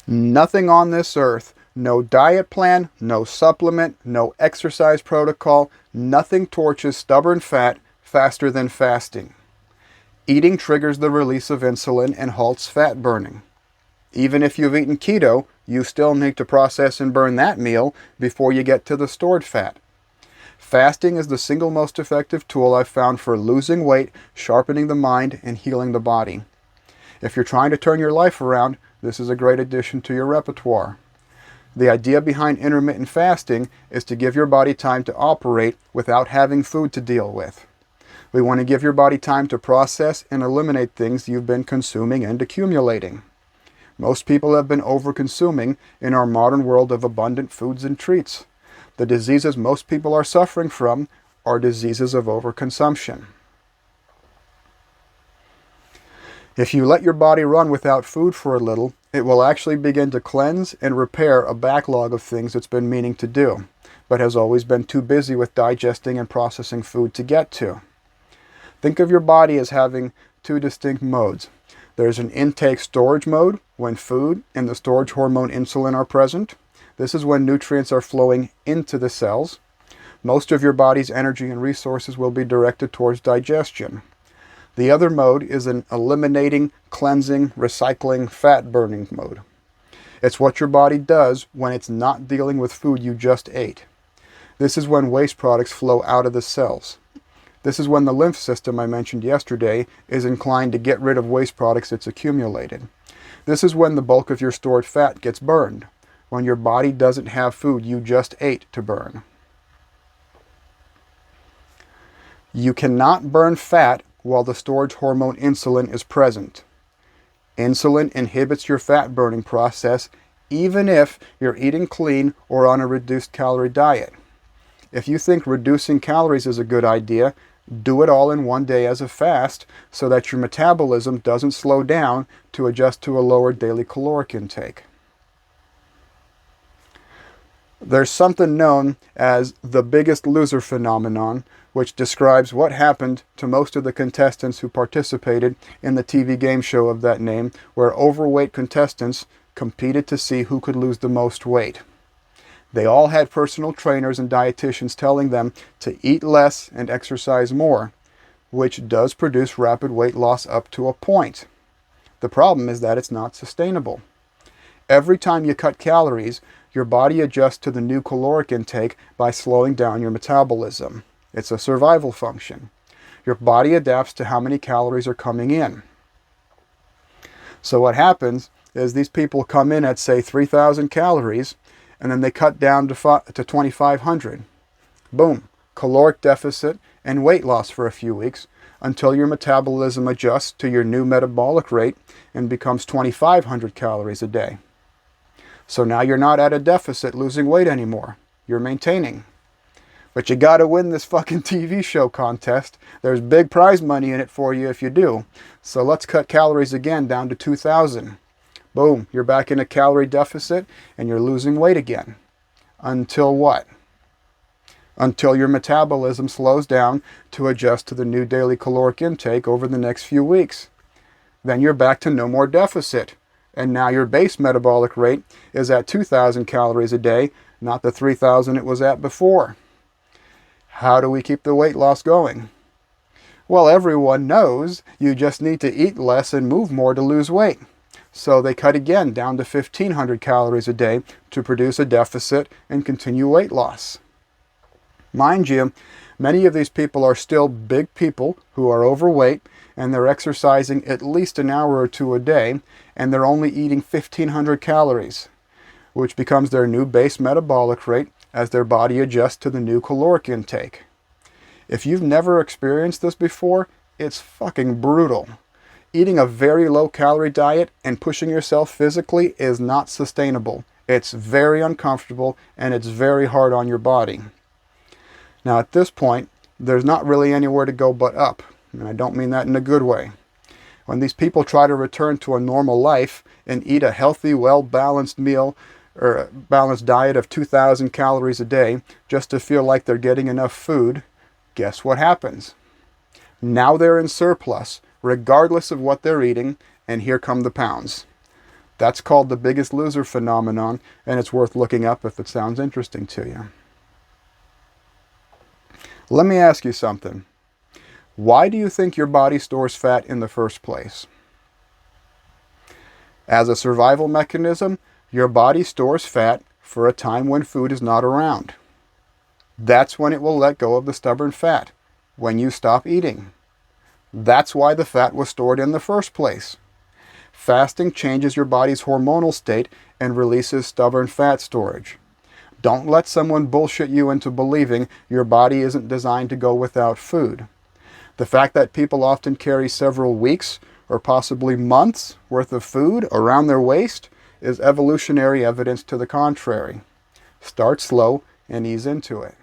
Nothing on this earth, no diet plan, no supplement, no exercise protocol, nothing torches stubborn fat faster than fasting. Eating triggers the release of insulin and halts fat burning. Even if you've eaten keto, you still need to process and burn that meal before you get to the stored fat. Fasting is the single most effective tool I've found for losing weight, sharpening the mind, and healing the body. If you're trying to turn your life around, this is a great addition to your repertoire. The idea behind intermittent fasting is to give your body time to operate without having food to deal with. We want to give your body time to process and eliminate things you've been consuming and accumulating. Most people have been over-consuming in our modern world of abundant foods and treats. The diseases most people are suffering from are diseases of overconsumption. If you let your body run without food for a little, it will actually begin to cleanse and repair a backlog of things it's been meaning to do, but has always been too busy with digesting and processing food to get to. Think of your body as having two distinct modes. There's an intake storage mode when food and the storage hormone insulin are present. This is when nutrients are flowing into the cells. Most of your body's energy and resources will be directed towards digestion. The other mode is an eliminating, cleansing, recycling, fat burning mode. It's what your body does when it's not dealing with food you just ate. This is when waste products flow out of the cells. This is when the lymph system I mentioned yesterday is inclined to get rid of waste products it's accumulated. This is when the bulk of your stored fat gets burned, when your body doesn't have food you just ate to burn. You cannot burn fat while the storage hormone insulin is present. Insulin inhibits your fat burning process even if you're eating clean or on a reduced calorie diet. If you think reducing calories is a good idea, do it all in one day as a fast so that your metabolism doesn't slow down to adjust to a lower daily caloric intake. There's something known as the biggest loser phenomenon, which describes what happened to most of the contestants who participated in the TV game show of that name, where overweight contestants competed to see who could lose the most weight. They all had personal trainers and dietitians telling them to eat less and exercise more, which does produce rapid weight loss up to a point. The problem is that it's not sustainable. Every time you cut calories, your body adjusts to the new caloric intake by slowing down your metabolism. It's a survival function. Your body adapts to how many calories are coming in. So what happens is these people come in at, say, 3,000 calories, and then they cut down to 2,500. Boom, caloric deficit and weight loss for a few weeks until your metabolism adjusts to your new metabolic rate and becomes 2,500 calories a day. So now you're not at a deficit losing weight anymore. You're maintaining. But you gotta win this fucking TV show contest. There's big prize money in it for you if you do. So let's cut calories again down to 2,000. Boom, you're back in a calorie deficit and you're losing weight again. Until what? Until your metabolism slows down to adjust to the new daily caloric intake over the next few weeks. Then you're back to no more deficit. And now your base metabolic rate is at 2,000 calories a day, not the 3,000 it was at before. How do we keep the weight loss going? Well, everyone knows you just need to eat less and move more to lose weight. So they cut again down to 1,500 calories a day to produce a deficit and continue weight loss. Mind you, many of these people are still big people who are overweight, and they're exercising at least an hour or two a day, and they're only eating 1,500 calories, which becomes their new base metabolic rate as their body adjusts to the new caloric intake. If you've never experienced this before, it's fucking brutal. Eating a very low-calorie diet and pushing yourself physically is not sustainable. It's very uncomfortable, and it's very hard on your body. Now, at this point, there's not really anywhere to go but up, and I don't mean that in a good way. When these people try to return to a normal life and eat a healthy, well-balanced meal or a balanced diet of 2,000 calories a day just to feel like they're getting enough food, guess what happens? Now they're in surplus, regardless of what they're eating, and here come the pounds. That's called the Biggest Loser phenomenon, and it's worth looking up if it sounds interesting to you. Let me ask you something. Why do you think your body stores fat in the first place? As a survival mechanism, your body stores fat for a time when food is not around. That's when it will let go of the stubborn fat, when you stop eating. That's why the fat was stored in the first place. Fasting changes your body's hormonal state and releases stubborn fat storage. Don't let someone bullshit you into believing your body isn't designed to go without food. The fact that people often carry several weeks or possibly months worth of food around their waist is evolutionary evidence to the contrary. Start slow and ease into it.